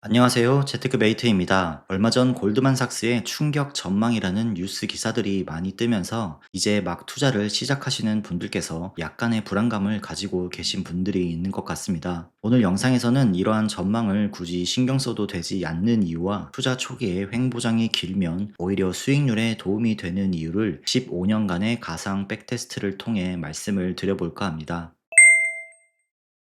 안녕하세요. 재테크메이트입니다. 얼마 전 골드만삭스의 충격 전망이라는 뉴스 기사들이 많이 뜨면서 이제 막 투자를 시작하시는 분들께서 약간의 불안감을 가지고 계신 분들이 있는 것 같습니다. 오늘 영상에서는 이러한 전망을 굳이 신경 써도 되지 않는 이유와 투자 초기에 횡보장이 길면 오히려 수익률에 도움이 되는 이유를 15년간의 가상 백테스트를 통해 말씀을 드려볼까 합니다.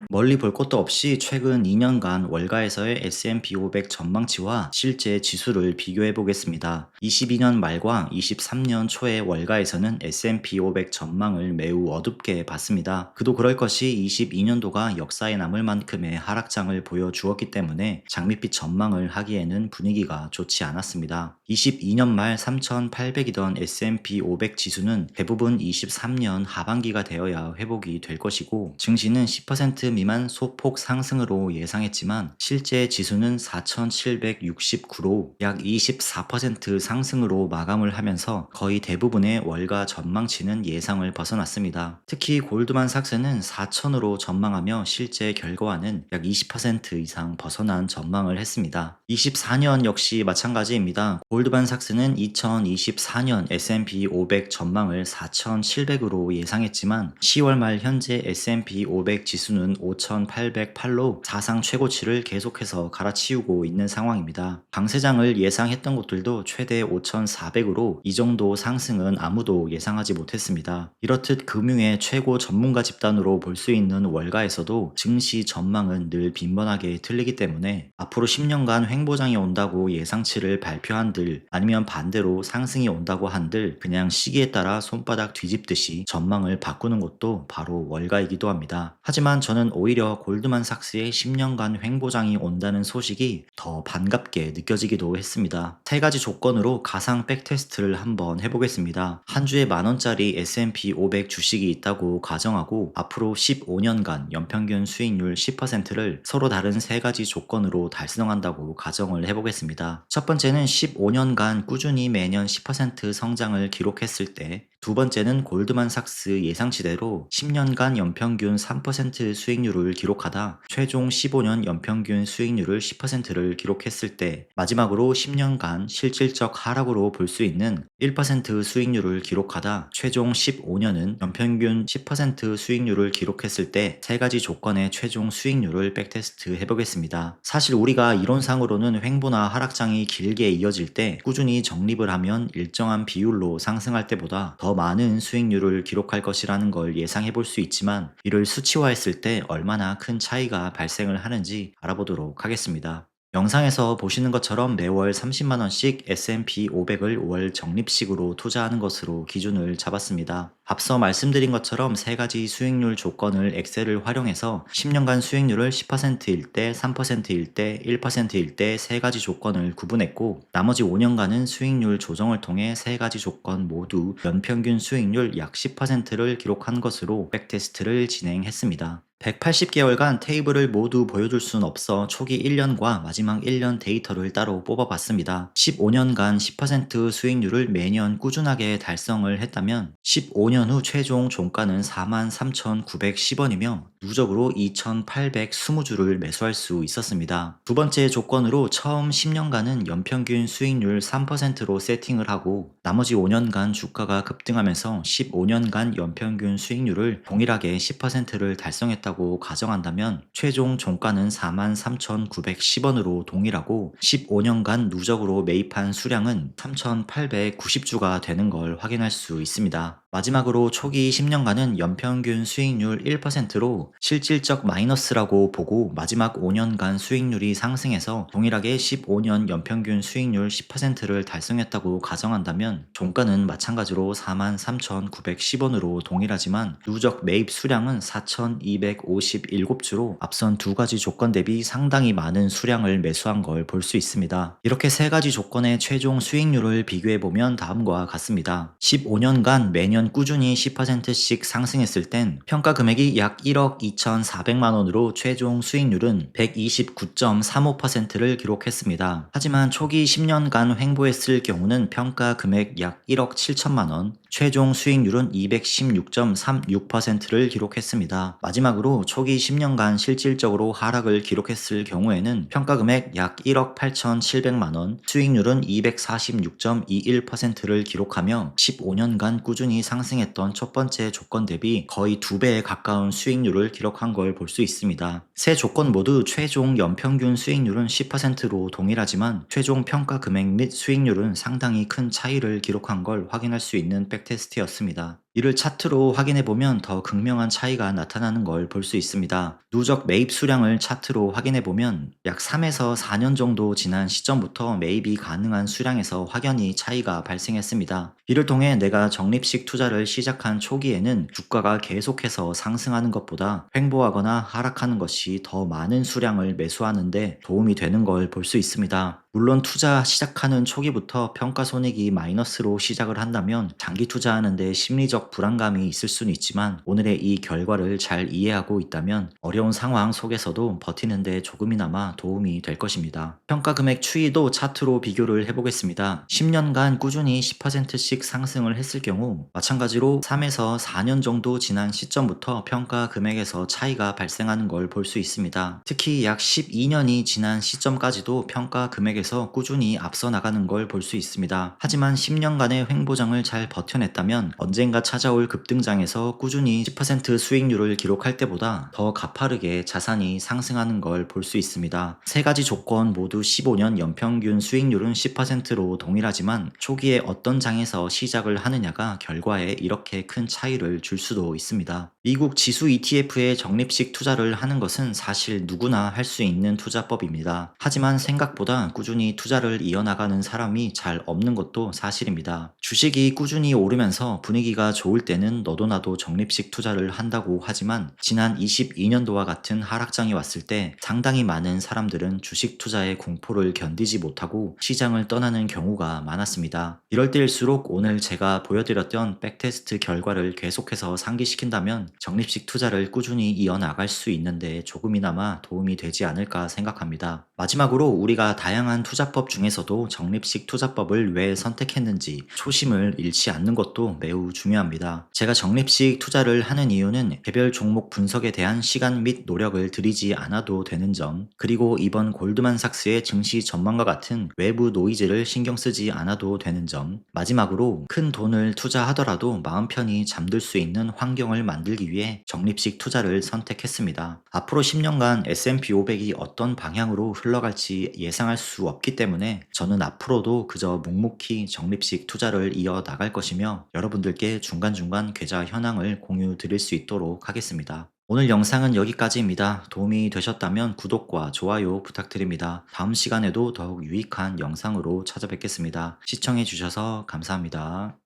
멀리 볼 것도 없이 최근 2년간 월가에서의 S&P 500 전망치와 실제 지수를 비교해 보겠습니다. 22년 말과 23년 초의 월가에서는 S&P 500 전망을 매우 어둡게 봤습니다. 그도 그럴 것이 22년도가 역사에 남을 만큼의 하락장을 보여주었기 때문에 장밋빛 전망을 하기에는 분위기가 좋지 않았습니다. 22년 말 3,800이던 S&P 500 지수는 대부분 23년 하반기가 되어야 회복이 될 것이고 증시는 10% 미만 소폭 상승으로 예상했지만 실제 지수는 4,769로 약 24% 상승으로 마감을 하면서 거의 대부분의 월가 전망치는 예상을 벗어났습니다. 특히 골드만삭스는 4,000으로 전망하며 실제 결과와는 약 20% 이상 벗어난 전망을 했습니다. 24년 역시 마찬가지입니다. 골드만삭스는 2024년 S&P 500 전망을 4,700으로 예상했지만 10월 말 현재 S&P 500 지수는 5,808로 사상 최고치를 계속해서 갈아치우고 있는 상황입니다. 강세장을 예상했던 곳들도 최대 5,400으로 이 정도 상승은 아무도 예상하지 못했습니다. 이렇듯 금융의 최고 전문가 집단으로 볼 수 있는 월가에서도 증시 전망은 늘 빈번하게 틀리기 때문에 앞으로 10년간 횡보장이 온다고 예상치를 발표한들 아니면 반대로 상승이 온다고 한들 그냥 시기에 따라 손바닥 뒤집듯이 전망을 바꾸는 것도 바로 월가이기도 합니다. 하지만 저는 오히려 골드만삭스의 10년간 횡보장이 온다는 소식이 더 반갑게 느껴지기도 했습니다. 세 가지 조건으로 가상 백테스트를 한번 해보겠습니다. 한 주에 만원짜리 S&P 500 주식이 있다고 가정하고 앞으로 15년간 연평균 수익률 10%를 서로 다른 세 가지 조건으로 달성한다고 가정을 해보겠습니다. 첫 번째는 15년간 꾸준히 매년 10% 성장을 기록했을 때, 두 번째는 골드만삭스 예상치대로 10년간 연평균 3% 수익률을 기록하다 최종 15년 연평균 수익률을 10%를 기록했을 때, 마지막으로 10년간 실질적 하락으로 볼 수 있는 1% 수익률을 기록하다 최종 15년은 연평균 10% 수익률을 기록했을 때 세 가지 조건의 최종 수익률을 백테스트 해보겠습니다. 사실 우리가 이론상으로는 횡보나 하락장이 길게 이어질 때 꾸준히 적립을 하면 일정한 비율로 상승할 때보다 더 많은 수익률을 기록할 것이라는 걸 예상해 볼 수 있지만 이를 수치화했을 때 얼마나 큰 차이가 발생을 하는지 알아보도록 하겠습니다. 영상에서 보시는 것처럼 매월 30만원씩 S&P 500을 월 적립식으로 투자하는 것으로 기준을 잡았습니다. 앞서 말씀드린 것처럼 세 가지 수익률 조건을 엑셀을 활용해서 10년간 수익률을 10%일 때, 3%일 때, 1%일 때 세 가지 조건을 구분했고 나머지 5년간은 수익률 조정을 통해 세 가지 조건 모두 연평균 수익률 약 10%를 기록한 것으로 백테스트를 진행했습니다. 180개월간 테이블을 모두 보여줄 순 없어 초기 1년과 마지막 1년 데이터를 따로 뽑아봤습니다. 15년간 10% 수익률을 매년 꾸준하게 달성을 했다면 15년 후 최종 종가는 43,910원이며 누적으로 2,820주를 매수할 수 있었습니다. 두 번째 조건으로 처음 10년간은 연평균 수익률 3%로 세팅을 하고 나머지 5년간 주가가 급등하면서 15년간 연평균 수익률을 동일하게 10%를 달성했다고 가정한다면 최종 종가는 43,910원으로 동일하고 15년간 누적으로 매입한 수량은 3,890주가 되는 걸 확인할 수 있습니다. 마지막으로 초기 10년간은 연평균 수익률 1%로 실질적 마이너스라고 보고 마지막 5년간 수익률이 상승해서 동일하게 15년 연평균 수익률 10%를 달성했다고 가정한다면 종가는 마찬가지로 43,910원으로 동일하지만 누적 매입 수량은 4,257주로 앞선 두 가지 조건 대비 상당히 많은 수량을 매수한 걸 볼 수 있습니다. 이렇게 세 가지 조건의 최종 수익률을 비교해보면 다음과 같습니다. 15년간 매년 꾸준히 10%씩 상승했을 땐 평가 금액이 약 1억 2,400만 원으로 최종 수익률은 129.35%를 기록했습니다. 하지만 초기 10년간 횡보했을 경우는 평가 금액 약 1억 7천만 원, 최종 수익률은 216.36%를 기록했습니다. 마지막으로 초기 10년간 실질적으로 하락을 기록했을 경우에는 평가금액 약 1억 8,700만 원, 수익률은 246.21%를 기록하며 15년간 꾸준히 상승했던 첫 번째 조건 대비 거의 2배에 가까운 수익률을 기록한 걸 볼 수 있습니다. 세 조건 모두 최종 연평균 수익률은 10%로 동일하지만 최종 평가 금액 및 수익률은 상당히 큰 차이를 기록한 걸 확인할 수 있는 백테스트였습니다. 이를 차트로 확인해보면 더 극명한 차이가 나타나는 걸 볼 수 있습니다. 누적 매입 수량을 차트로 확인해보면 약 3에서 4년 정도 지난 시점부터 매입이 가능한 수량에서 확연히 차이가 발생했습니다. 이를 통해 내가 적립식 투자를 시작한 초기에는 주가가 계속해서 상승하는 것보다 횡보하거나 하락하는 것이 더 많은 수량을 매수하는데 도움이 되는 걸 볼 수 있습니다. 물론 투자 시작하는 초기부터 평가 손익이 마이너스로 시작을 한다면 장기 투자하는데 심리적 불안감이 있을 수는 있지만 오늘의 이 결과를 잘 이해하고 있다면 어려운 상황 속에서도 버티는데 조금이나마 도움이 될 것입니다. 평가 금액 추이도 차트로 비교를 해보겠습니다. 10년간 꾸준히 10%씩 상승을 했을 경우 마찬가지로 3에서 4년 정도 지난 시점부터 평가 금액에서 차이가 발생하는 걸 볼 수 있습니다. 특히 약 12년이 지난 시점까지도 평가 금액에서 꾸준히 앞서 나가는 걸 볼 수 있습니다. 하지만 10년간의 횡보장을 잘 버텨냈다면 언젠가 찾아올 급등장에서 꾸준히 10% 수익률을 기록할 때보다 더 가파르게 자산이 상승하는 걸 볼 수 있습니다. 세 가지 조건 모두 15년 연평균 수익률은 10%로 동일하지만 초기에 어떤 장에서 시작을 하느냐가 결과에 이렇게 큰 차이를 줄 수도 있습니다. 미국 지수 ETF에 적립식 투자를 하는 것은 사실 누구나 할 수 있는 투자법입니다. 하지만 생각보다 꾸준히 투자를 이어나가는 사람이 잘 없는 것도 사실입니다. 주식이 꾸준히 오르면서 분위기가 좋을 때는 너도 나도 적립식 투자를 한다고 하지만 지난 22년도와 같은 하락장이 왔을 때 상당히 많은 사람들은 주식 투자의 공포를 견디지 못하고 시장을 떠나는 경우가 많았습니다. 이럴 때일수록 오늘 제가 보여드렸던 백테스트 결과를 계속해서 상기시킨다면 적립식 투자를 꾸준히 이어나갈 수 있는데 조금이나마 도움이 되지 않을까 생각합니다. 마지막으로 우리가 다양한 투자법 중에서도 적립식 투자법을 왜 선택했는지 초심을 잃지 않는 것도 매우 중요합니다. 제가 적립식 투자를 하는 이유는 개별 종목 분석에 대한 시간 및 노력을 들이지 않아도 되는 점, 그리고 이번 골드만삭스의 증시 전망과 같은 외부 노이즈를 신경 쓰지 않아도 되는 점, 마지막으로 큰 돈을 투자하더라도 마음 편히 잠들 수 있는 환경을 만들기 위해 적립식 투자를 선택했습니다. 앞으로 10년간 S&P 500이 어떤 방향으로 흘러갈지 예상할 수 없기 때문에 저는 앞으로도 그저 묵묵히 적립식 투자를 이어 나갈 것이며 여러분들께 중간중간 계좌 현황을 공유 드릴 수 있도록 하겠습니다. 오늘 영상은 여기까지입니다. 도움이 되셨다면 구독과 좋아요 부탁드립니다. 다음 시간에도 더욱 유익한 영상으로 찾아뵙겠습니다. 시청해주셔서 감사합니다.